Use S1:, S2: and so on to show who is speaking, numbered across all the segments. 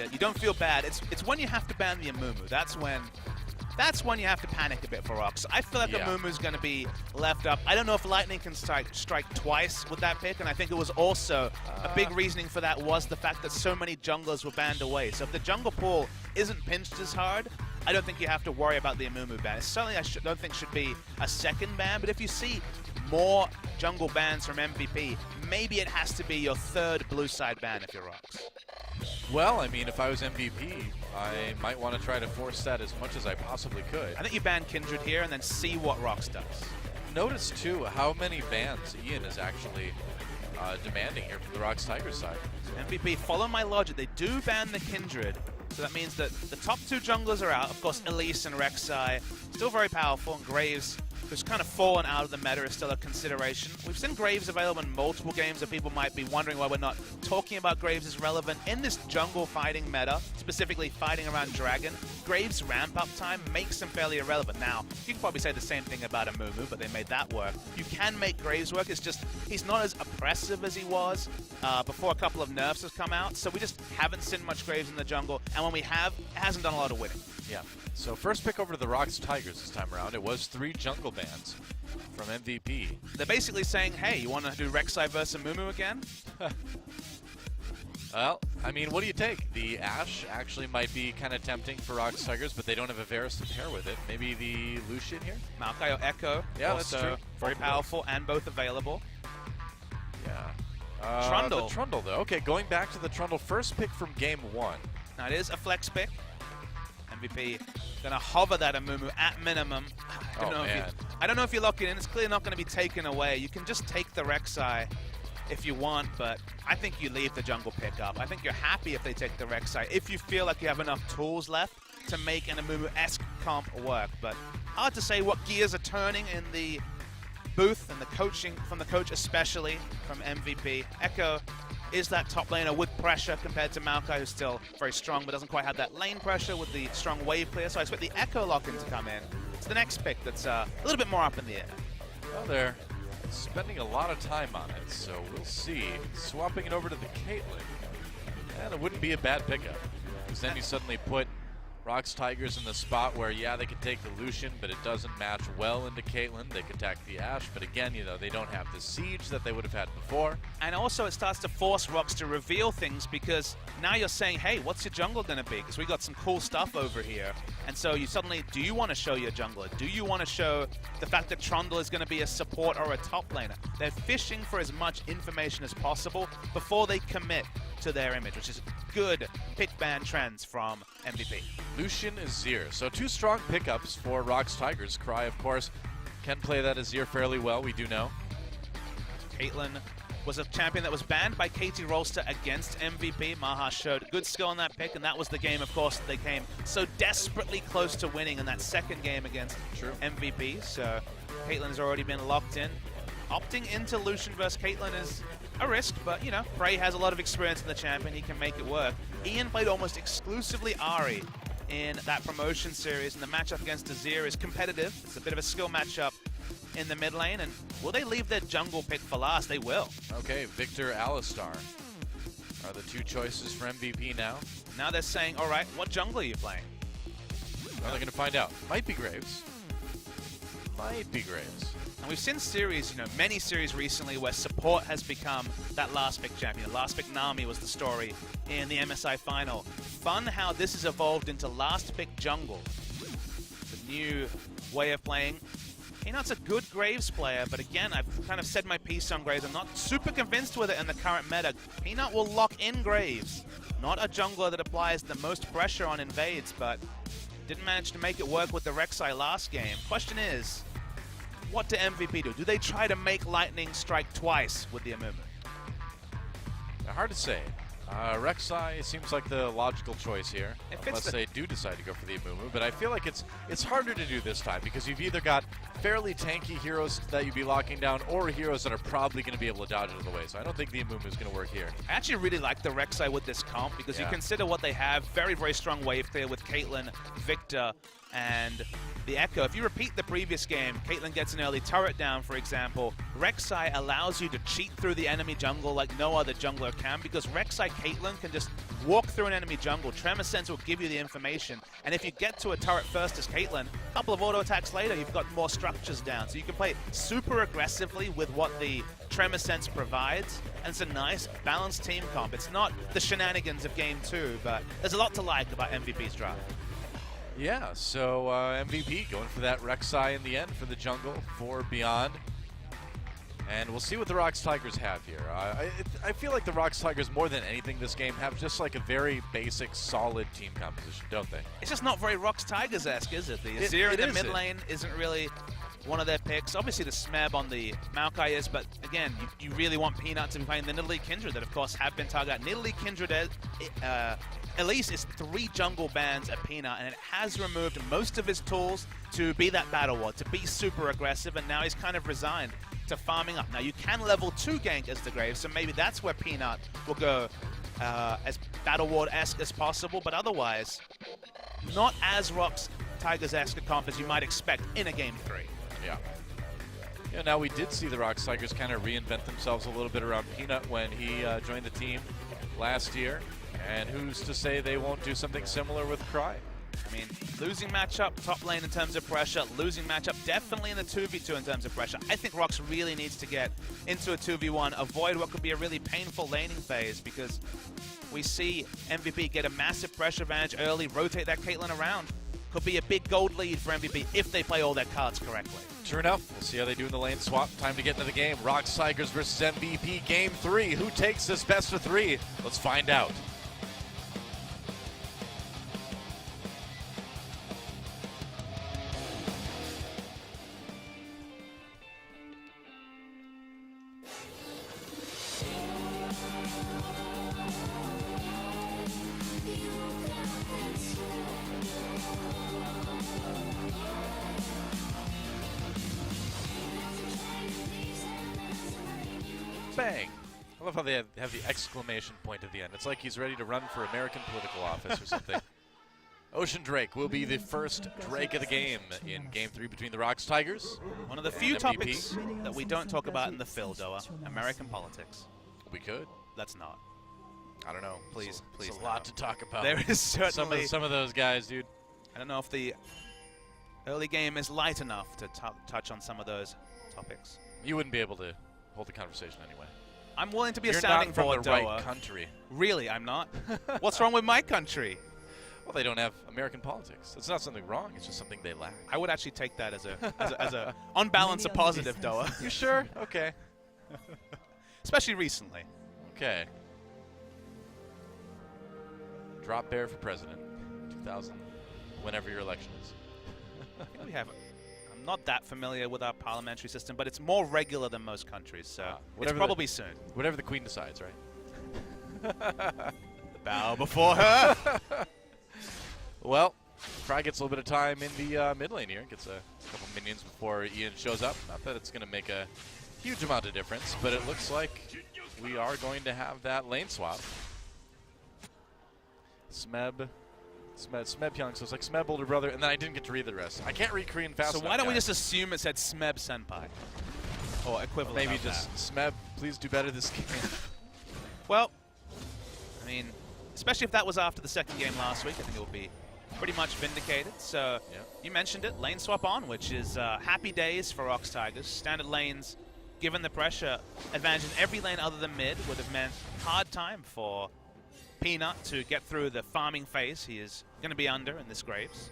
S1: it. You don't feel bad. It's when you have to ban the Amumu. That's when you have to panic a bit for ROX. I feel like Amumu's going to be left up. I don't know if Lightning can strike twice with that pick, and I think it was also a big reasoning for that was the fact that so many junglers were banned away. So if the jungle pool isn't pinched as hard, I don't think you have to worry about the Amumu ban. Certainly, I don't think should be a second ban, but if you see more jungle bans from MVP, maybe it has to be your third blue side ban if you're ROX.
S2: Well, I mean, if I was MVP, I might want to try to force that as much as I possibly could.
S1: I think you ban Kindred here and then see what ROX does.
S2: Notice, too, how many bans Ian is actually demanding here from the ROX Tigers side.
S1: MVP, follow my logic. They do ban the Kindred, so that means that the top two junglers are out. Of course, Elise and Rek'Sai, still very powerful, and Graves, who's kind of fallen out of the meta, is still a consideration. We've seen Graves available in multiple games, and people might be wondering why we're not talking about Graves as relevant in this jungle fighting meta, specifically fighting around Dragon. Graves' ramp-up time makes him fairly irrelevant. Now, you can probably say the same thing about Amumu, but they made that work. You can make Graves work, it's just he's not as oppressive as he was before a couple of nerfs have come out, so we just haven't seen much Graves in the jungle, and when we have, it hasn't done a lot of winning.
S2: Yeah. So first pick over to the ROX Tigers this time around. It was 3 jungle bans from MVP.
S1: They're basically saying, hey, you want to do Rek'Sai versus Amumu again?
S2: Well, I mean, what do you take? The Ashe actually might be kind of tempting for ROX Tigers, but they don't have a Varus to pair with it. Maybe the Lucian here?
S1: Maokai or Echo.
S2: Yeah,
S1: also
S2: that's true.
S1: Very powerful and both available.
S2: Yeah.
S1: Trundle.
S2: The Trundle, though. Okay, going back to the Trundle. First pick from game 1.
S1: Now, it is a flex pick. MVP gonna hover that Amumu at minimum. I don't know if you lock it in. It's clearly not going to be taken away. You can just take the Rek'Sai if you want, but I think you leave the jungle pickup. I think you're happy if they take the Rek'Sai, if you feel like you have enough tools left to make an Amumu-esque comp work. But hard to say what gears are turning in the booth and the coaching, from the coach especially, from MVP. Echo is that top laner with pressure compared to Maokai, who's still very strong but doesn't quite have that lane pressure with the strong wave clear. So I expect the Echo lock-in to come in. It's the next pick that's a little bit more up in the air.
S2: Well, they're spending a lot of time on it, so we'll see. Swapping it over to the Caitlyn. And it wouldn't be a bad pickup, because then you suddenly put ROX Tigers in the spot where, yeah, they could take the Lucian, but it doesn't match well into Caitlyn. They could attack the Ashe, but again, you know, they don't have the siege that they would have had before.
S1: And also it starts to force ROX to reveal things, because now you're saying, hey, what's your jungle going to be? Because we got some cool stuff over here. And so you suddenly, do you want to show your jungler? Do you want to show the fact that Trundle is going to be a support or a top laner? They're fishing for as much information as possible before they commit to their image, which is good pick ban trends from MVP.
S2: Lucian is Azir. So 2 strong pickups for ROX Tigers. Cry, of course, can play that Azir fairly well, we do know.
S1: Caitlyn was a champion that was banned by Katie Rolster against MVP. Maha showed good skill in that pick, and that was the game, of course, that they came so desperately close to winning in that second game against MVP. So Caitlyn's already been locked in. Opting into Lucian versus Caitlyn is a risk, but, you know, Prey has a lot of experience in the champion. He can make it work. Ian played almost exclusively Ahri in that promotion series, and the matchup against Azir is competitive. It's a bit of a skill matchup in the mid lane, and will they leave their jungle pick for last? They will.
S2: Okay, Victor, Alistar are the 2 choices for MVP now.
S1: Now they're saying, all right, what jungle are you playing?
S2: Well, they're going to find out. Might be Graves. Might be Graves.
S1: And we've seen series, you know, many series recently where support has become that last pick champion. Last pick Nami was the story in the MSI final. Fun how this has evolved into last pick jungle. The new way of playing. Peanut's a good Graves player, but again, I've kind of said my piece on Graves. I'm not super convinced with it in the current meta. Peanut will lock in Graves. Not a jungler that applies the most pressure on invades, but didn't manage to make it work with the Rek'Sai last game. Question is, what do MVP do? Do they try to make Lightning strike twice with the Amumu?
S2: Hard to say. Rek'Sai seems like the logical choice here, unless they do decide to go for the Amumu. But I feel like it's harder to do this time, because you've either got fairly tanky heroes that you'd be locking down, or heroes that are probably going to be able to dodge out of the way. So I don't think the Amumu is going to work here.
S1: I actually really like the Rek'Sai with this comp, because you consider what they have. Very, very strong wave clear with Caitlyn, Victor, and the Echo. If you repeat the previous game, Caitlyn gets an early turret down, for example. Rek'Sai allows you to cheat through the enemy jungle like no other jungler can, because Rek'Sai Caitlyn can just walk through an enemy jungle. Tremor Sense will give you the information, and if you get to a turret first as Caitlyn, a couple of auto attacks later, you've got more structures down. So you can play super aggressively with what the Tremor Sense provides, and it's a nice, balanced team comp. It's not the shenanigans of Game 2, but there's a lot to like about MVP's draft.
S2: Yeah, so MVP going for that Rek'Sai in the end for the jungle for Beyond. And we'll see what the ROX Tigers have here. I feel like the ROX Tigers, more than anything this game, have just like a very basic, solid team composition, don't they?
S1: It's just not very ROX Tigers-esque, is it? The Azir in the mid lane isn't really one of their picks. Obviously the Smeb on the Maokai is, but again, you really want Peanut to be playing the Nidalee Kindred that, of course, have been targeted. Nidalee Kindred Elise is 3 jungle bans at Peanut, and it has removed most of his tools to be that battle ward, to be super aggressive, and now he's kind of resigned to farming up. Now you can level 2 gank as the Graves, so maybe that's where Peanut will go as battle ward-esque as possible, but otherwise, not as ROX Tigers-esque a comp as you might expect in a Game 3.
S2: Yeah. Yeah, now we did see the ROX Tigers kind of reinvent themselves a little bit around Peanut when he joined the team last year. And who's to say they won't do something similar with Cry?
S1: I mean, losing matchup top lane in terms of pressure, losing matchup definitely in the 2v2 in terms of pressure. I think ROX really needs to get into a 2v1, avoid what could be a really painful laning phase, because we see MVP get a massive pressure advantage early, rotate that Caitlyn around. Could be a big gold lead for MVP if they play all their cards correctly.
S2: Sure enough, we'll see how they do in the lane swap. Time to get into the game. ROX Tigers versus MVP Game 3. Who takes this best of 3? Let's find out. Bang! I love how they have the exclamation point at the end. It's like he's ready to run for American political office or something. Ocean Drake will be the first Drake of the game in Game 3 between the ROX Tigers.
S1: One of the few topics that we don't talk about in the Phil, Doa. American politics.
S2: We could.
S1: Let's not.
S2: I don't know.
S1: Please.
S2: There's a lot to talk about.
S1: There is certainly
S2: some of those guys, dude.
S1: I don't know if the early game is light enough to touch on some of those topics.
S2: You wouldn't be able to hold the conversation anyway.
S1: I'm willing to be a sounding board,
S2: You're not from the right country.
S1: Really, I'm not? What's wrong with my country?
S2: Well, they don't have American politics. It's not something wrong. It's just something they lack.
S1: I would actually take that as a on balance, a positive, Doa.
S2: You sure? Okay.
S1: Especially recently.
S2: Okay. Drop bear for president. 2000, whenever your election is.
S1: I think we have. I'm not that familiar with our parliamentary system, but it's more regular than most countries, so it's probably soon.
S2: Whatever the queen decides, right?
S1: Bow before her.
S2: Well, Cry gets a little bit of time in the mid lane here. Gets a couple minions before Ian shows up. Not that it's going to make a huge amount of difference, but it looks like we are going to have that lane swap. Smeb Pyong, so it's like Smeb older brother, and then I didn't get to read the rest. I can't read Korean fast enough.
S1: So why don't we just assume it said Smeb Senpai? Or equivalent.
S2: Maybe just Smeb, please do better this game.
S1: Well, I mean, especially if that was after the second game last week, I think it will be pretty much vindicated. So you mentioned it, lane swap on, which is happy days for ROX Tigers. Standard lanes, given the pressure advantage in every lane other than mid, would have meant hard time for Peanut to get through the farming phase. He is going to be under in this Graves.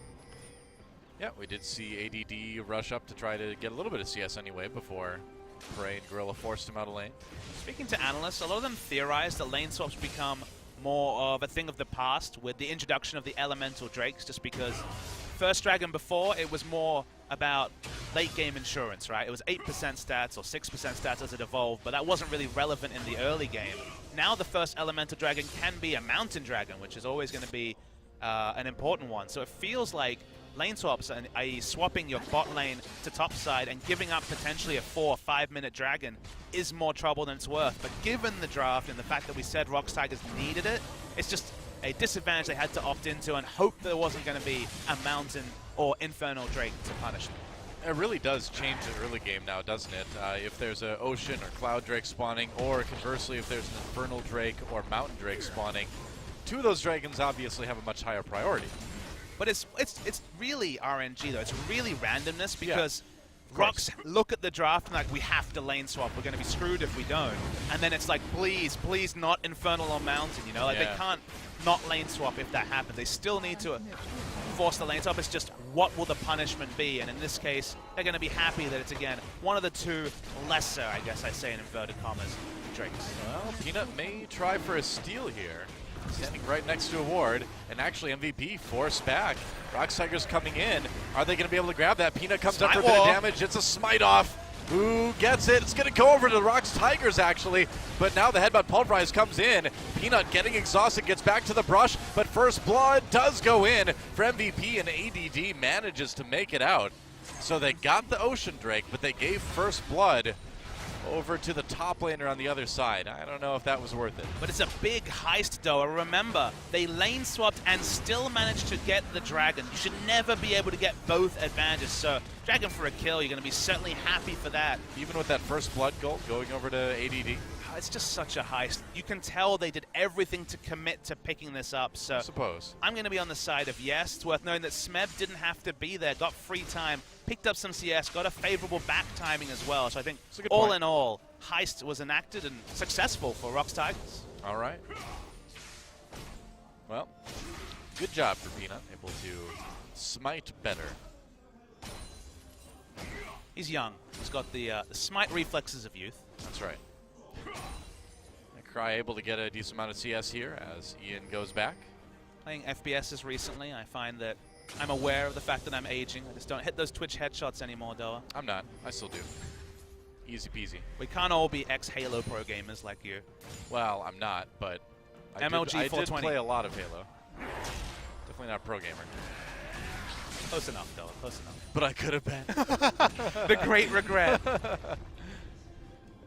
S2: Yeah, we did see ADD rush up to try to get a little bit of CS anyway before Prey and Gorilla forced him out of lane.
S1: Speaking to analysts, a lot of them theorize that lane swaps become more of a thing of the past with the introduction of the elemental drakes, just because first Dragon before, it was more about late game insurance, right? It was 8% stats or 6% stats as it evolved, but that wasn't really relevant in the early game. Now the first elemental dragon can be a mountain dragon, which is always going to be an important one. So it feels like lane swaps, i.e. swapping your bot lane to top side and giving up potentially a 4 or 5 minute dragon is more trouble than it's worth. But given the draft and the fact that we said ROX Tigers needed it, it's just a disadvantage they had to opt into and hope there wasn't going to be a Mountain or Infernal Drake to punish them.
S2: It really does change the early game now, doesn't it? If there's an Ocean or Cloud Drake spawning, or conversely, if there's an Infernal Drake or Mountain Drake spawning, two of those dragons obviously have a much higher priority.
S1: But it's really RNG, though. It's really randomness because ROX look at the draft and like, we have to lane swap. We're going to be screwed if we don't. And then it's like, please, please not Infernal or Mountain, you know? Like, they can't not lane swap if that happens. They still need to force the lane swap. It's just, what will the punishment be? And in this case, they're going to be happy that it's, again, one of the two lesser, I guess I'd say in inverted commas, Drakes.
S2: Well, Peanut may try for a steal here. Standing right next to a ward, and actually MVP forced back. ROX Tigers coming in. Are they going to be able to grab that? Peanut comes up for a bit of damage. It's a smite off. Who gets it? It's going to go over to the ROX Tigers, actually. But now the headbutt pulverize comes in. Peanut getting exhausted, gets back to the brush, but first blood does go in for MVP, and ADD manages to make it out. So they got the Ocean Drake, but they gave first blood over to the top laner on the other side. I don't know if that was worth it. But
S1: it's a big heist, though. Remember, they lane swapped and still managed to get the dragon. You should never be able to get both advantages. So, dragon for a kill, you're going to be certainly happy for that.
S2: Even with that first blood gold going over to ADD.
S1: It's just such a heist. You can tell they did everything to commit to picking this up. So
S2: I suppose
S1: I'm going to be on the side of yes. It's worth knowing that Smeb didn't have to be there, got free time, picked up some CS, got a favorable back timing as well. So I think all in all, heist was enacted and successful for ROX Tigers.
S2: All right. Well, good job for Peanut, able to smite better.
S1: He's young. He's got the smite reflexes of youth.
S2: That's right. Cry able to get a decent amount of CS here as Ian goes back.
S1: Playing FPSs recently, I find that I'm aware of the fact that I'm aging. I just don't hit those Twitch headshots anymore, Doa.
S2: I'm not. I still do. Easy peasy.
S1: We can't all be ex-Halo pro gamers like you.
S2: Well, I'm not, but I did play a lot of Halo. Definitely not a pro gamer.
S1: Close enough, Doa. Close enough.
S2: But I could have been.
S1: The great regret.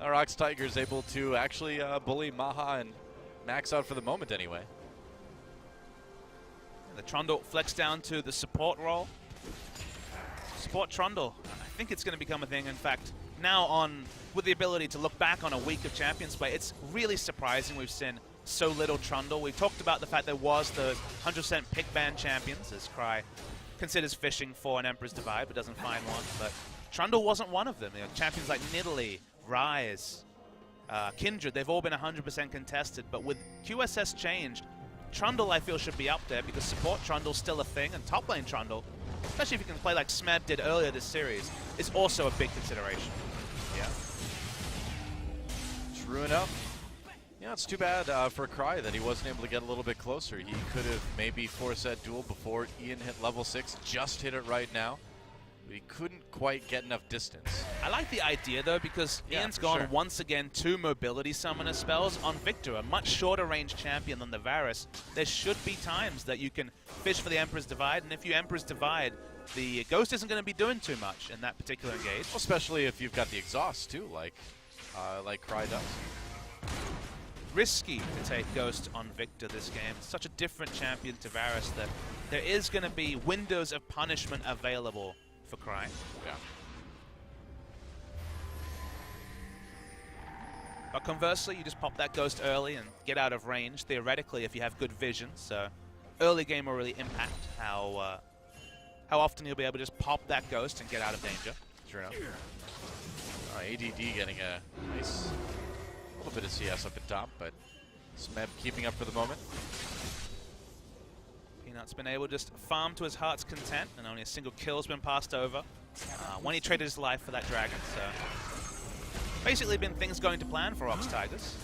S2: ROX Tigers able to actually bully Maha and max out for the moment anyway.
S1: The Trundle flex down to the support role. Support Trundle. I think it's going to become a thing. In fact, now on with the ability to look back on a week of Champions play, it's really surprising we've seen so little Trundle. We've talked about the fact there was the 100% pick ban champions, as Cry considers fishing for an Emperor's Divide but doesn't find one. But Trundle wasn't one of them. You know, champions like Nidalee, Rise, Kindred, they've all been 100% contested, but with QSS changed, Trundle I feel should be up there because support Trundle's still a thing, and top lane Trundle, especially if you can play like Smeb did earlier this series, is also a big consideration.
S2: Yeah. True enough. Yeah, it's too bad for Cry that he wasn't able to get a little bit closer. He could have maybe forced that duel before Ian hit level 6, just hit it right now. But he couldn't quite get enough distance.
S1: I like the idea, though, because Ian's gone once again 2 mobility summoner spells on Victor, a much shorter range champion than the Varus. There should be times that you can fish for the Emperor's Divide, and if you Emperor's Divide, the Ghost isn't going to be doing too much in that particular engage.
S2: Well, especially if you've got the exhaust, too, like Cry does.
S1: Risky to take Ghost on Victor this game. It's such a different champion to Varus that there is going to be windows of punishment available for Cry.
S2: Yeah.
S1: But conversely, you just pop that Ghost early and get out of range, theoretically, if you have good vision. So early game will really impact how often you'll be able to just pop that Ghost and get out of danger.
S2: True enough. ADD getting a nice little bit of CS up at top, but Smeb keeping up for the moment.
S1: Peanut's been able to just farm to his heart's content, and only a single kill's been passed over when he traded his life for that dragon. So basically been things going to plan for ROX Tigers.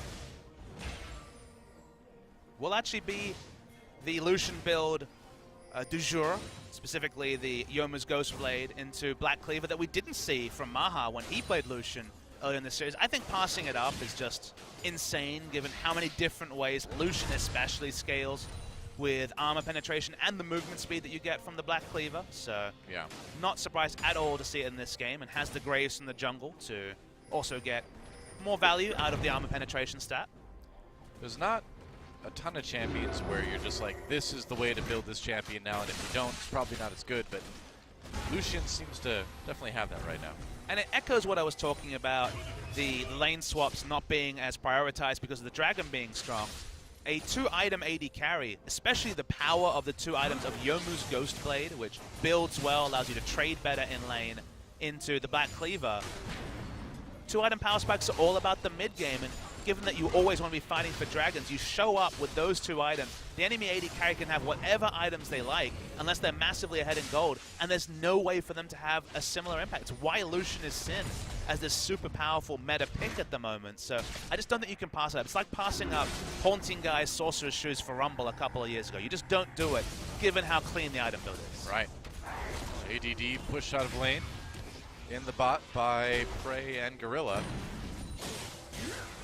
S1: Will actually be the Lucian build du jour, specifically the Yomu's Ghostblade into Black Cleaver that we didn't see from Maha when he played Lucian earlier in the series. I think passing it up is just insane given how many different ways Lucian especially scales with armor penetration and the movement speed that you get from the Black Cleaver. So
S2: yeah,
S1: not surprised at all to see it in this game, and has the Graves from the jungle to also get more value out of the armor penetration stat.
S2: There's not a ton of champions where you're just like, this is the way to build this champion now, and if you don't, it's probably not as good, but Lucian seems to definitely have that right now.
S1: And it echoes what I was talking about, the lane swaps not being as prioritized because of the dragon being strong. A 2-item AD carry, especially the power of the 2 items of Youmuu's Ghost Blade, which builds well, allows you to trade better in lane, into the Black Cleaver. 2-item power spikes are all about the mid game, and given that you always want to be fighting for dragons, you show up with those 2 items. The enemy AD carry can have whatever items they like, unless they're massively ahead in gold, and there's no way for them to have a similar impact. It's why Lucian is Sin as this super powerful meta pick at the moment. So I just don't think you can pass it up. It's like passing up Haunting Guy's Sorcerer's Shoes for Rumble a couple of years ago. You just don't do it, given how clean the item build is.
S2: Right. ADD pushed out of lane in the bot by Prey and Gorilla.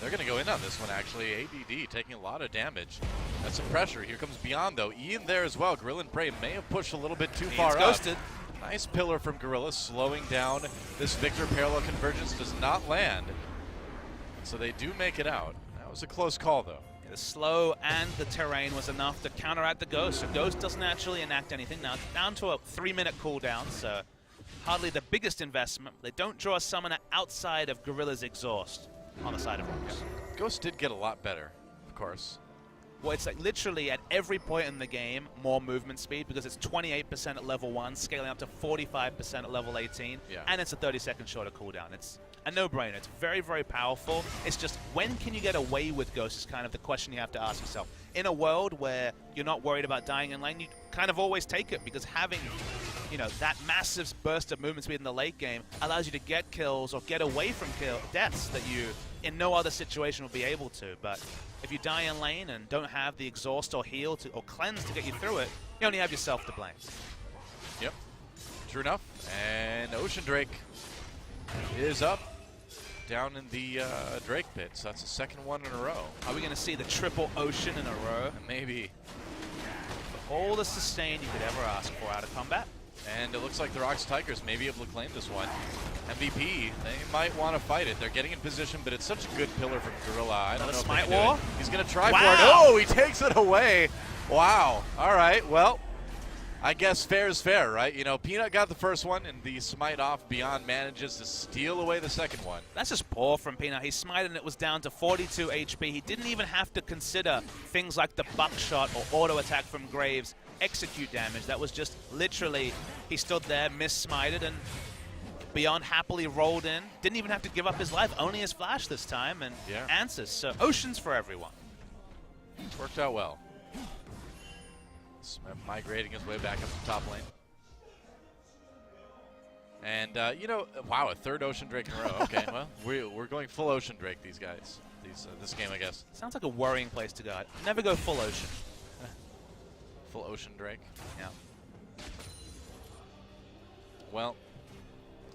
S2: They're going to go in on this one, actually. ADD taking a lot of damage. That's some pressure. Here comes Beyond, though. Ian there as well. Gorilla and Prey may have pushed a little bit too far up.
S1: Ghosted.
S2: Nice pillar from Gorilla, slowing down. This Victor parallel convergence does not land. So they do make it out. That was a close call, though.
S1: Yeah, the slow and the terrain was enough to counteract the Ghost. So Ghost doesn't actually enact anything. Now it's down to a 3-minute cooldown, so hardly the biggest investment. They don't draw a summoner outside of Gorilla's exhaust on the side of ROX.
S2: Ghost did get a lot better, of course.
S1: Well, it's like literally at every point in the game, more movement speed, because it's 28% at level 1, scaling up to 45% at level 18, and it's a 30-second shorter cooldown. It's a no-brainer. It's very, very powerful. It's just, when can you get away with Ghost is kind of the question you have to ask yourself. In a world where you're not worried about dying in lane, you kind of always take it, because having, you know, that massive burst of movement speed in the late game allows you to get kills or get away from deaths that you in no other situation will be able to. But if you die in lane and don't have the exhaust or heal or cleanse to get you through it, you only have yourself to blame.
S2: Yep, true enough. And Ocean Drake is up down in the Drake pit, so that's the second one in a row.
S1: Are we going to see the triple Ocean in a row?
S2: Maybe.
S1: All the sustain you could ever ask for out of combat.
S2: And it looks like the ROX Tigers may be able to claim this one. MVP, they might want to fight it. They're getting in position, but it's such a good pillar from Gorilla. I don't know if
S1: Smite War?
S2: He's going to try for it. Oh, he takes it away. Wow. All right, well, I guess fair is fair, right? You know, Peanut got the first one, and the smite off Beyond manages to steal away the second one.
S1: That's just poor from Peanut. He smited and it was down to 42 HP. He didn't even have to consider things like the buckshot or auto attack from Graves execute damage. That was just literally, he stood there, miss-smited, and Beyond happily rolled in. Didn't even have to give up his life, only his flash this time, and answers. So Oceans for everyone.
S2: It's worked out well. Smith migrating his way back up the top lane. And, you know, wow, a third Ocean Drake in a row. Okay, well, we're going full Ocean Drake, these guys. This game, I guess.
S1: Sounds like a worrying place to go. Never go full Ocean.
S2: Full Ocean Drake.
S1: Yeah.
S2: Well,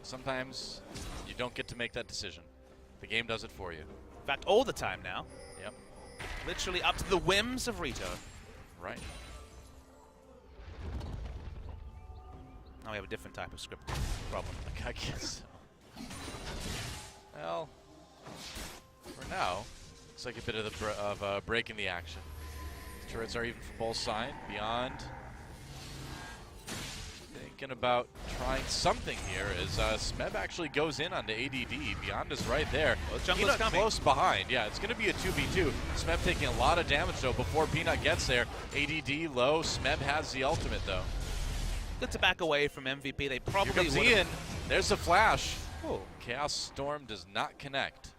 S2: sometimes you don't get to make that decision. The game does it for you.
S1: In fact, all the time now.
S2: Yep.
S1: Literally up to the whims of Rito.
S2: Right.
S1: Now we have a different type of script problem.
S2: I guess so. Well, for now, looks like a bit of a break in the action. Turrets are even for both sides. Beyond thinking about trying something here as Smeb actually goes in onto ADD. Beyond is right there.
S1: Well, Jungler's coming.
S2: Close behind. Yeah, it's going to be a 2v2. Smeb taking a lot of damage, though, before Peanut gets there. ADD low. Smeb has the ultimate, though.
S1: Good to back away from MVP. They probably
S2: Here comes Ian. There's the flash.
S1: Oh.
S2: Chaos Storm does not connect.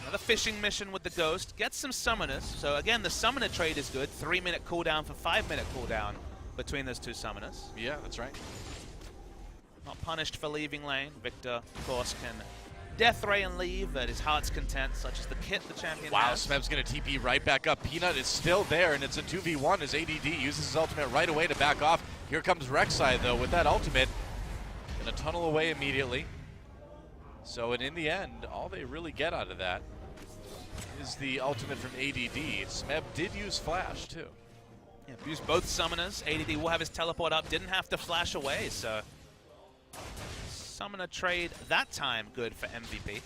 S1: Another fishing mission with the Ghost. Gets some summoners. So again, the summoner trade is good. 3-minute cooldown for 5-minute cooldown between those two summoners.
S2: Yeah, that's right.
S1: Not punished for leaving lane. Victor, of course, can death ray and leave at his heart's content, such as the kit the champion has.
S2: Smeb's going to TP right back up. Peanut is still there, and it's a 2v1 as ADD uses his ultimate right away to back off. Here comes Rek'Sai, though, with that ultimate. Going to tunnel away immediately. So, and in the end, all they really get out of that is the ultimate from ADD. Smeb did use flash, too.
S1: Yeah, used both summoners. ADD will have his teleport up. Didn't have to flash away, so summoner trade that time good for MVP.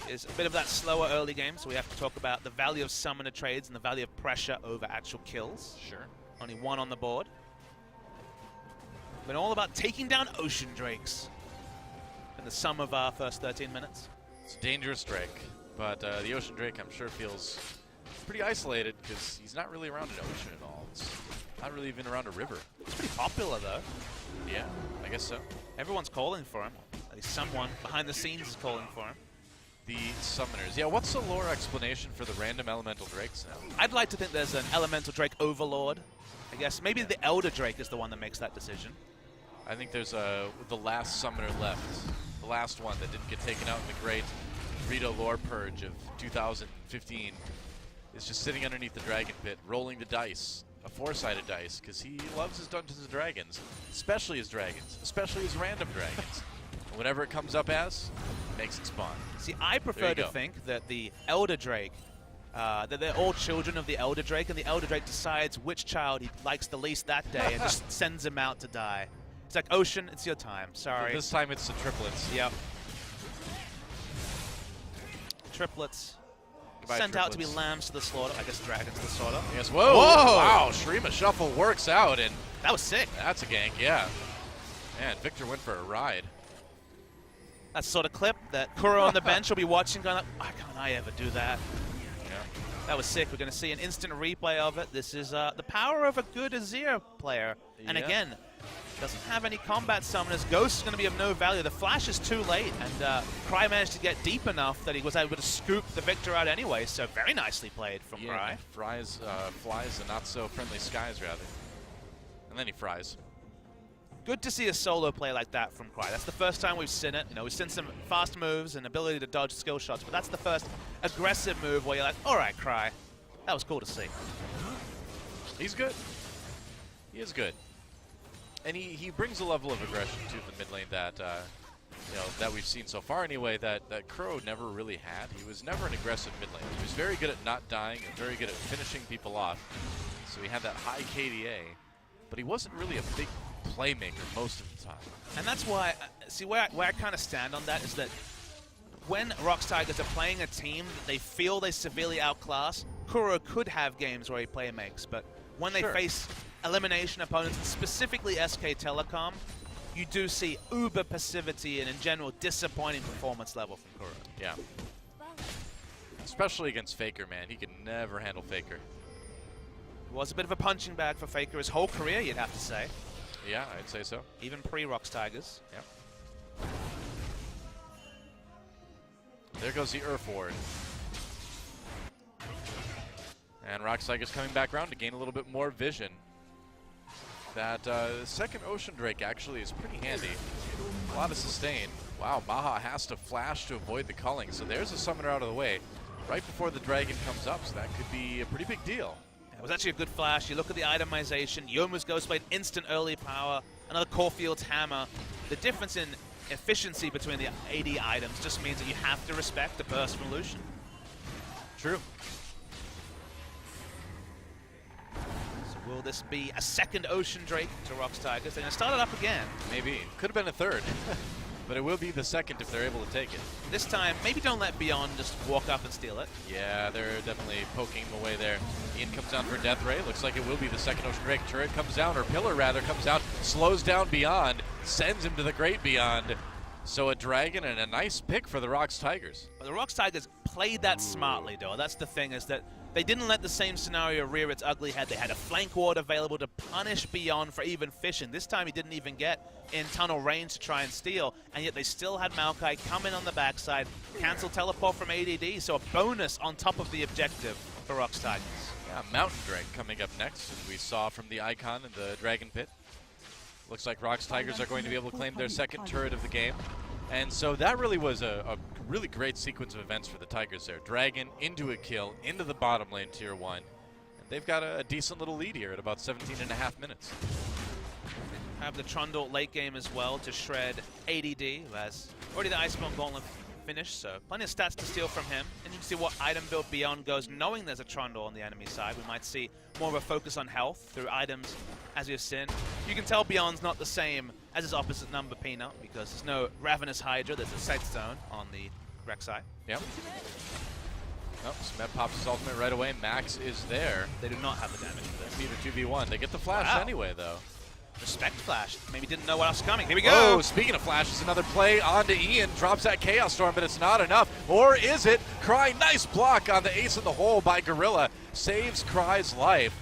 S1: is a bit of that slower early game, so we have to talk about the value of summoner trades and the value of pressure over actual kills.
S2: Sure.
S1: Only one on the board. Been all about taking down Ocean Drakes in the sum of our first 13 minutes.
S2: It's a dangerous Drake, but the Ocean Drake, I'm sure, feels pretty isolated because he's not really around an ocean at all. It's not really even around a river.
S1: He's pretty popular, though.
S2: Yeah, I guess so.
S1: Everyone's calling for him. At least someone behind the scenes is calling for him.
S2: The summoners. Yeah, what's the lore explanation for the random elemental drakes now?
S1: I'd like to think there's an elemental drake overlord. I guess maybe the Elder Drake is the one that makes that decision.
S2: I think there's the last summoner left. The last one that didn't get taken out in the great Rita lore purge of 2015 is just sitting underneath the dragon pit, rolling the dice. A 4-sided dice, because he loves his Dungeons and Dragons, especially his dragons, especially his random dragons. And whatever it comes up as, makes it spawn.
S1: See, I prefer to think that the Elder Drake, that they're all children of the Elder Drake, and the Elder Drake decides which child he likes the least that day and just sends him out to die. It's like, Ocean, it's your time. Sorry.
S2: This time it's the triplets.
S1: Yep. Triplets.
S2: Goodbye,
S1: Sent
S2: triplets.
S1: out to be lambs to the slaughter. I guess dragons to the slaughter.
S2: Yes. Whoa!
S1: Whoa!
S2: Wow, Shrima Shuffle works out, and
S1: That was sick.
S2: that's a gank, yeah. Man, Victor went for a ride.
S1: That's the sort of clip that Kuro on the bench will be watching going, why can't I ever do that?
S2: Yeah.
S1: That was sick. We're going to see an instant replay of it. This is the power of a good Azir player. And
S2: Yeah.
S1: again, doesn't have any combat summoners. Ghost is going to be of no value. The flash is too late, and Cry managed to get deep enough that he was able to scoop the Victor out anyway, so very nicely played from Cry.
S2: Flies the not-so-friendly skies, rather. And then he fries.
S1: Good to see a solo play like that from Cry. That's the first time we've seen it. You know, we've seen some fast moves and ability to dodge skill shots, but that's the first aggressive move where you're like, all right, Cry. That was cool to see.
S2: He's good. He is good. And he brings a level of aggression to the mid lane that you know, that we've seen so far anyway, that Kuro never really had. He was never an aggressive mid laner. He was very good at not dying and very good at finishing people off. So he had that high KDA, but he wasn't really a big playmaker most of the time.
S1: And that's why, see, where I kind of stand on that is that when ROX Tigers are playing a team that they feel they severely outclass, Kuro could have games where he playmakes, but when they face elimination opponents, and specifically SK Telecom, you do see uber passivity and in general disappointing performance level from Kuro.
S2: Yeah. Especially against Faker, man. He can never handle Faker.
S1: Was a bit of a punching bag for Faker his whole career, you'd have to say.
S2: Yeah, I'd say so.
S1: Even pre-ROX Tigers.
S2: Yep. There goes the Earth Ward. And ROX Tigers coming back around to gain a little bit more vision. That second Ocean Drake actually is pretty handy. A lot of sustain. Wow, Maha has to flash to avoid the culling. So there's a summoner out of the way right before the dragon comes up. So that could be a pretty big deal.
S1: It was actually a good flash. You look at the itemization. Yomu's Ghostblade, instant early power. Another Caulfield's Hammer. The difference in efficiency between the AD items just means that you have to respect the burst from Lucian.
S2: True.
S1: So will this be a second Ocean Drake to ROX Tigers? They're going to start it up again.
S2: Maybe. Could have been a third. But it will be the second if they're able to take it.
S1: This time, maybe don't let Beyond just walk up and steal it.
S2: Yeah, they're definitely poking him away there. Ian comes down for Death Ray. Looks like it will be the second Ocean Drake. Turret comes down, or Pillar rather, comes down, slows down Beyond, sends him to the Great Beyond. So a Dragon and a nice pick for the ROX Tigers.
S1: But the ROX Tigers played that smartly, though. That's the thing, is that they didn't let the same scenario rear its ugly head. They had a flank ward available to punish Beyond for even fishing. This time he didn't even get in tunnel range to try and steal, and yet they still had Maokai come in on the backside, cancel teleport from ADD, so a bonus on top of the objective for ROX Tigers.
S2: Yeah, Mountain Drake coming up next, as we saw from the icon in the Dragon Pit. Looks like ROX Tigers are going to be able to claim their second turret of the game. And so that really was a really great sequence of events for the Tigers there. Dragon into a kill, into the bottom lane tier 1. And they've got a decent little lead here at about 17.5 minutes.
S1: Have the Trundle late game as well to shred ADD, who has already the Iceborne Gauntlet finished, so plenty of stats to steal from him. And you can see what item build Beyond goes, knowing there's a Trundle on the enemy side. We might see more of a focus on health through items as you've seen. You can tell Beyond's not the same as his opposite number, Peanut, because there's no Ravenous Hydra, there's a Set Stone on the Rek'Sai.
S2: Yep. Oh, Smeb pops his ultimate right away. Max is there.
S1: They do not have the damage for this.
S2: Peter 2v1. They get the flash anyway, though.
S1: Respect flash. Maybe didn't know what else was coming. Here we go.
S2: Oh, speaking of flashes, another play onto Ian. Drops that Chaos Storm, but it's not enough. Or is it? Cry, nice block on the ace in the hole by Gorilla. Saves Cry's life.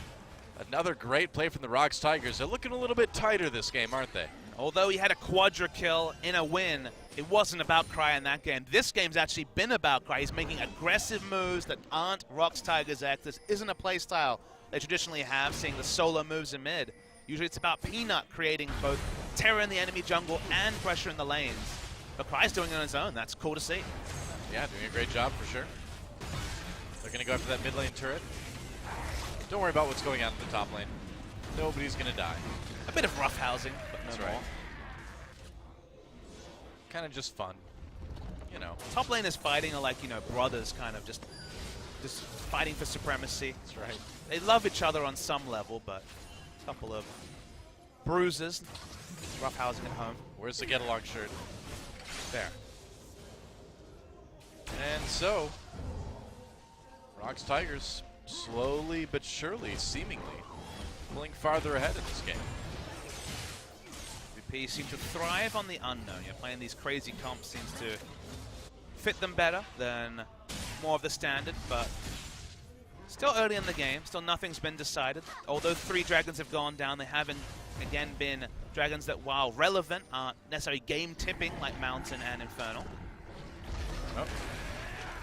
S2: Another great play from the ROX Tigers. They're looking a little bit tighter this game, aren't they? Although
S1: he had a quadra kill in a win, it wasn't about Cry in that game. This game's actually been about Cry. He's making aggressive moves that aren't ROX Tigers-esque. This isn't a play style they traditionally have, seeing the solo moves in mid. Usually it's about Peanut creating both terror in the enemy jungle and pressure in the lanes. But Cry's doing it on his own. That's cool to see.
S2: Yeah, doing a great job for sure. They're going to go after that mid lane turret. Don't worry about what's going on in the top lane. Nobody's going to die.
S1: A bit of rough housing, but no more.
S2: Right. Kind of just fun, you know.
S1: Top lane is fighting are like, you know, brothers, kind of just fighting for supremacy.
S2: That's right.
S1: They love each other on some level, but a couple of bruises, rough housing at home.
S2: Where's the get along shirt?
S1: There.
S2: And so, ROX Tigers slowly but surely, seemingly, pulling farther ahead in this game.
S1: MVP seem to thrive on the unknown. You're playing these crazy comps seems to fit them better than more of the standard, but still early in the game. Still nothing's been decided. Although 3 dragons have gone down, they haven't, again, been dragons that, while relevant, aren't necessarily game-tipping like Mountain and Infernal.
S2: Oh.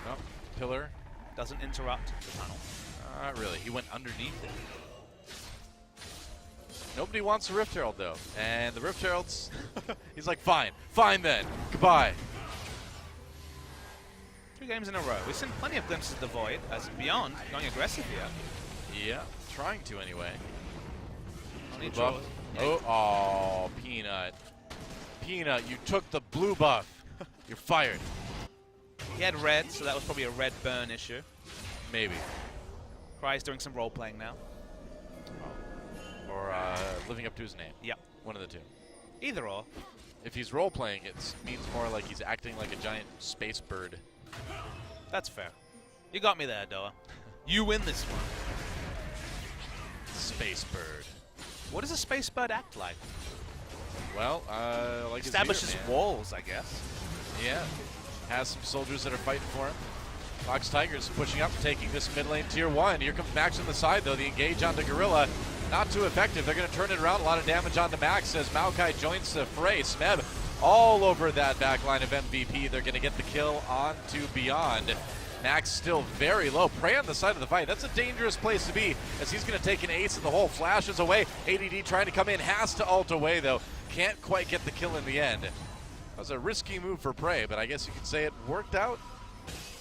S2: Oh. Pillar.
S1: Doesn't interrupt the tunnel.
S2: Not really. He went underneath it. Nobody wants a Rift Herald, though. And the Rift Heralds, he's like, fine. Fine then. Goodbye.
S1: 2 games in a row. We've seen plenty of glimpses of the Void as Beyond going aggressive here.
S2: Yeah, trying to anyway.
S1: Only draw.
S2: Oh, Peanut. Peanut, you took the blue buff. You're fired.
S1: He had red, so that was probably a red burn issue.
S2: Maybe.
S1: Cry's doing some role-playing now.
S2: Or living up to his name.
S1: Yep.
S2: One of the two.
S1: Either or.
S2: If he's role-playing, it means more like he's acting like a giant space bird.
S1: That's fair. You got me there, Doa. You win this one.
S2: Space bird.
S1: What does a space bird act like?
S2: Well, like
S1: establishes
S2: his
S1: walls, I guess.
S2: Yeah. Has some soldiers that are fighting for him. ROX Tigers pushing up, taking this mid lane tier 1. Here comes Max on the side, though. The engage onto Gorilla. Not too effective. They're going to turn it around. A lot of damage onto Max as Maokai joins the fray. Smeb all over that back line of MVP. They're going to get the kill onto Beyond. Max still very low. Prey on the side of the fight. That's a dangerous place to be as he's going to take an ace in the hole. Flashes away. ADD trying to come in. Has to ult away, though. Can't quite get the kill in the end. That was a risky move for Prey, but I guess you could say it worked out.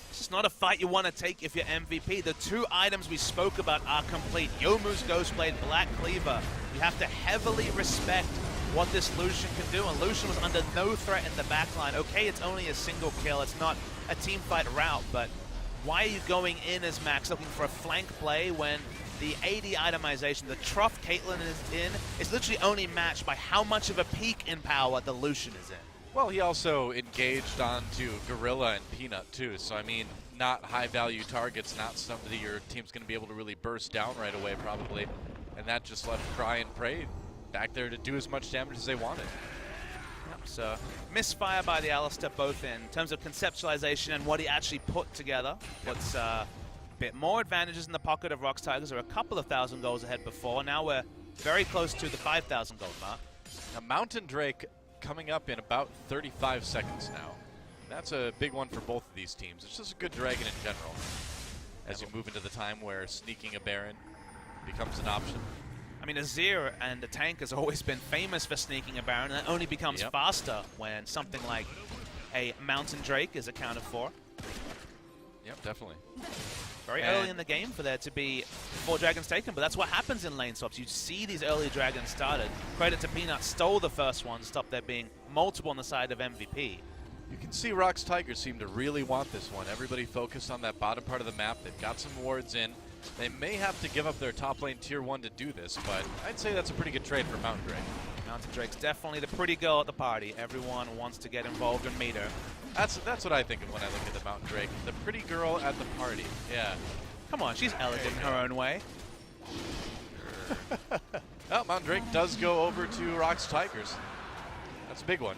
S1: It's not a fight you want to take if you're MVP. The 2 items we spoke about are complete. Youmuu's Ghostblade, Black Cleaver. You have to heavily respect what this Lucian can do, and Lucian was under no threat in the backline. Okay, it's only a single kill. It's not a team fight route, but why are you going in as Max looking for a flank play when the AD itemization, the trough Caitlyn is in, is literally only matched by how much of a peak in power the Lucian is in?
S2: Well, he also engaged onto Gorilla and Peanut, too. So, I mean, not high-value targets, not somebody your team's going to be able to really burst down right away, probably. And that just left Cry and Prey back there to do as much damage as they wanted.
S1: Yep, so misfire by the Alistair, both in terms of conceptualization and what he actually put together. What's a bit more advantages in the pocket of ROX Tigers. Are a couple of 1,000 goals ahead before. Now we're very close to the 5,000 goal mark.
S2: Now, Mountain Drake coming up in about 35 seconds now. That's a big one for both of these teams. It's just a good dragon in general as you move into the time where sneaking a Baron becomes an option.
S1: I mean, Azir and the tank has always been famous for sneaking a Baron, and it only becomes faster when something like a Mountain Drake is accounted for.
S2: Yep, definitely.
S1: Very early in the game for there to be 4 dragons taken, but that's what happens in lane swaps. You see these early dragons started. Credit to Peanut, stole the first one to stop there being multiple on the side of MVP.
S2: You can see ROX Tigers seem to really want this one. Everybody focused on that bottom part of the map. They've got some wards in. They may have to give up their top lane tier 1 to do this, but I'd say that's a pretty good trade for Mountain Drake.
S1: Mountain Drake's definitely the pretty girl at the party. Everyone wants to get involved and meet her.
S2: That's what I think of when I look at the Mountain Drake. The pretty girl at the party. Yeah.
S1: Come on, she's elegant in her own way.
S2: Well, Mountain Drake does go over to ROX Tigers. That's a big one.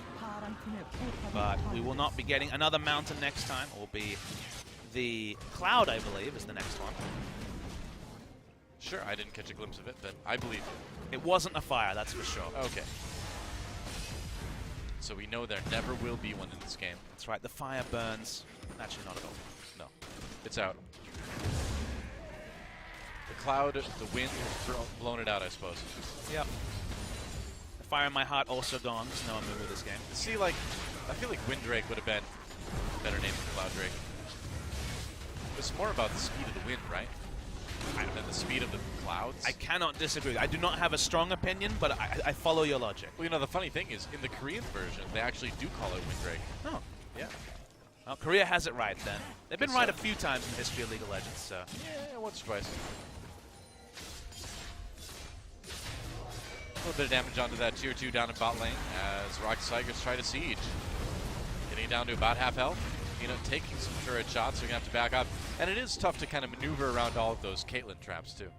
S1: But we will not be getting another mountain next time. It will be the Cloud, I believe, is the next one.
S2: Sure, I didn't catch a glimpse of it, but I believe you.
S1: It wasn't a fire, that's for sure.
S2: Okay. So we know there never will be one in this game.
S1: That's right, the fire burns. Actually, not at all.
S2: No, it's out. The cloud, the wind has blown it out, I suppose.
S1: Yep. The fire in my heart also gone. There's no move with this game.
S2: See, like, I feel like Wind Drake would have been a better name than Cloud Drake. It's more about the speed of the wind, right? Than the speed of the clouds.
S1: I cannot disagree. I do not have a strong opinion, but I follow your logic.
S2: Well, you know, the funny thing is, in the Korean version, they actually do call it Wind Drake.
S1: Oh.
S2: Yeah.
S1: Well, Korea has it right, then. They've been right a few times in the history of League of Legends, so...
S2: Yeah, once or twice. A little bit of damage onto that tier 2 down in bot lane as ROX Tigers try to siege. Getting down to about half health. You know, taking some turret shots, so you're going to have to back up. And it is tough to kind of maneuver around all of those Caitlyn traps, too.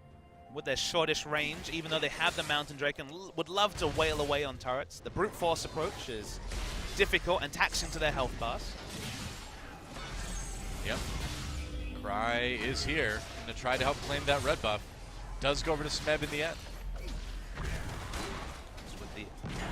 S1: With their shortish range, even though they have the Mountain Drake and would love to wail away on turrets, the brute force approach is difficult and taxing to their health bars.
S2: Yep. Cry is here to try to help claim that red buff. Does go over to Smeb in the end.
S1: With the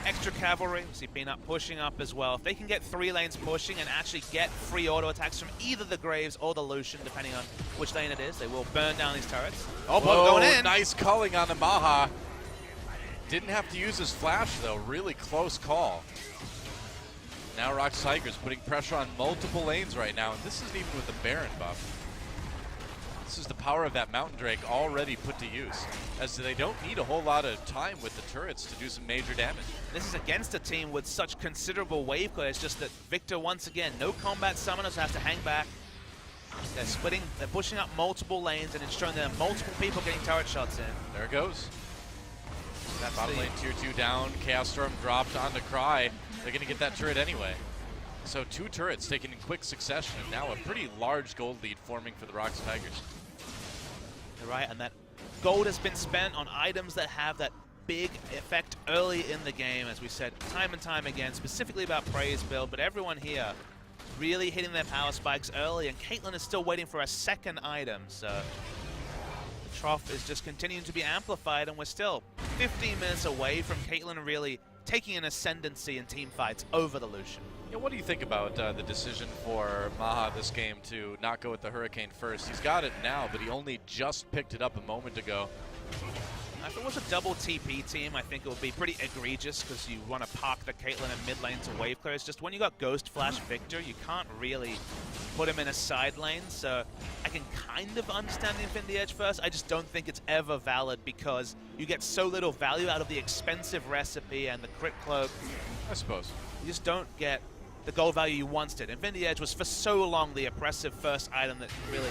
S1: extra cavalry, we see Peanut pushing up as well. If they can get 3 lanes pushing and actually get free auto attacks from either the Graves or the Lucian, depending on which lane it is, they will burn down these turrets.
S2: Oh,
S1: Whoa, going in.
S2: Nice calling on the Maha. Didn't have to use his flash, though. Really close call. Now ROX Tigers putting pressure on multiple lanes right now, and this isn't even with the Baron buff. This is the power of that Mountain Drake already put to use, as they don't need a whole lot of time with the turrets to do some major damage.
S1: This is against a team with such considerable wave clear. It's just that Victor, once again, no combat summoners, have to hang back. They're splitting, they're pushing up multiple lanes, and ensuring there are multiple people getting turret shots in.
S2: There it goes.
S1: That's
S2: bottom lane tier 2 down. Chaos Storm dropped onto Cry. They're going to get that turret anyway. So 2 turrets taken in quick succession, and now a pretty large gold lead forming for the ROX Tigers.
S1: You're right, and that gold has been spent on items that have that big effect early in the game, as we said time and time again, specifically about Prey's build, but everyone here really hitting their power spikes early, and Caitlyn is still waiting for a second item, so the trough is just continuing to be amplified, and we're still 15 minutes away from Caitlyn really taking an ascendancy in team fights over the Lucian.
S2: Yeah, what do you think about the decision for Maha this game to not go with the Hurricane first? He's got it now, but he only just picked it up a moment ago.
S1: If it was a double TP team, I think it would be pretty egregious because you want to park the Caitlyn in mid lane to wave clear. It's just when you got Ghost Flash Victor, you can't really put him in a side lane. So I can kind of understand the Infinity Edge first. I just don't think it's ever valid because you get so little value out of the expensive recipe and the crit cloak.
S2: I suppose.
S1: You just don't get the gold value you once did. Infinity Edge was for so long the oppressive first item that really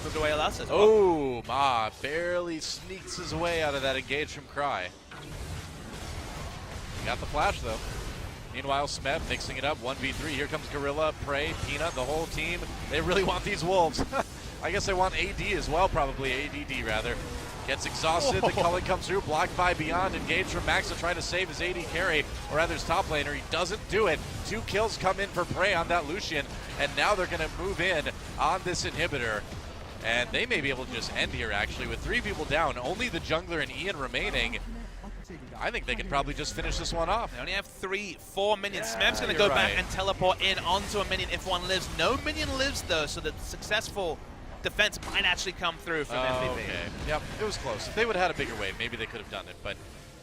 S1: moved away Alas as well.
S2: Oh, Ma barely sneaks his way out of that engage from Cry. Got the flash, though. Meanwhile, Smeb mixing it up, 1v3. Here comes Gorilla, Prey, Peanut, the whole team. They really want these wolves. I guess they want AD as well, probably. ADD, rather. Gets exhausted, the culling comes through, blocked by Beyond, engaged from Max to try to save his AD carry, or rather his top laner. He doesn't do it. 2 kills come in for Prey on that Lucian, and now they're going to move in on this inhibitor. And they may be able to just end here, actually, with 3 people down, only the jungler and Ian remaining. I think they can probably just finish this one off.
S1: They only have 4 minions. Smeb's going to go back and teleport in onto a minion if one lives. No minion lives, though, so the successful defense might actually come through from MVP.
S2: Okay. Yep, it was close. If they would have had a bigger wave, maybe they could have done it. But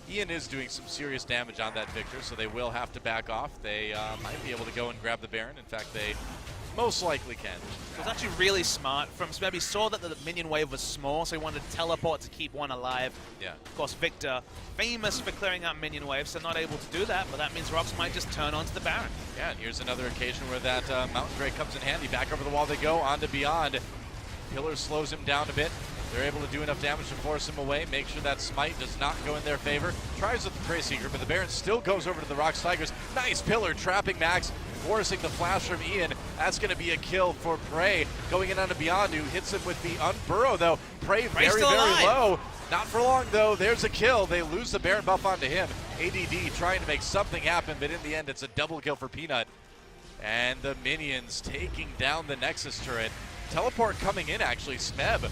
S2: Ian is doing some serious damage on that Victor, so they will have to back off. They might be able to go and grab the Baron. In fact, they most likely can.
S1: It was actually really smart from Smeb. He saw that the minion wave was small, so he wanted to teleport to keep one alive.
S2: Yeah.
S1: Of course, Victor, famous for clearing out minion waves, so not able to do that, but that means ROX might just turn onto the Baron.
S2: Yeah, and here's another occasion where that Mountain Drake comes in handy. Back over the wall they go, on to Beyond. Pillar slows him down a bit. They're able to do enough damage to force him away, make sure that smite does not go in their favor. Tries with the Prey Seeker, but the Baron still goes over to the ROX Tigers. Nice pillar, trapping Max, forcing the flash from Ian. That's going to be a kill for Prey. Going in onto Beyondu, hits him with the Unburrow though. Prey very, very low. Not for long though, there's a kill. They lose the Baron buff onto him. ADD trying to make something happen, but in the end it's a double kill for Peanut. And the minions taking down the Nexus turret. Teleport coming in actually, Smeb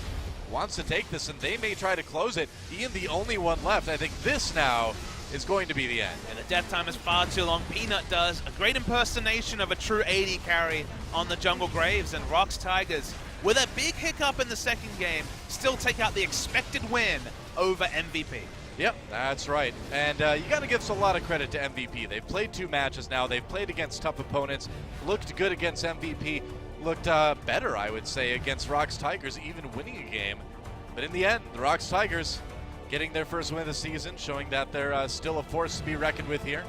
S2: wants to take this and they may try to close it. Ian the only one left. I think this now is going to be the end.
S1: And the death time is far too long. Peanut does a great impersonation of a true AD carry on the Jungle Graves, and ROX Tigers, with a big hiccup in the second game, still take out the expected win over MVP.
S2: Yep, that's right. And you got to give a lot of credit to MVP. They've played 2 matches now. They've played against tough opponents, looked good against MVP, looked better, I would say, against ROX Tigers, even winning a game. But in the end, the ROX Tigers getting their first win of the season, showing that they're still a force to be reckoned with here,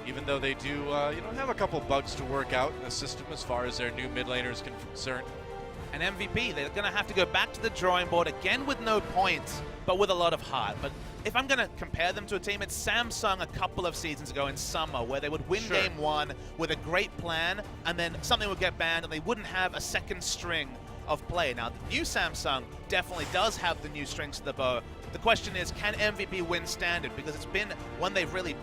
S2: even though they do have a couple bugs to work out in the system as far as their new mid laner is concerned.
S1: And MVP, they're going to have to go back to the drawing board again with no points, but with a lot of heart. But if I'm going to compare them to a team, it's Samsung a couple of seasons ago in summer, where they would win game 1 with a great plan, and then something would get banned, and they wouldn't have a second string of play. Now, the new Samsung definitely does have the new strings to the bow. The question is, can MVP win standard? Because it's been when they've really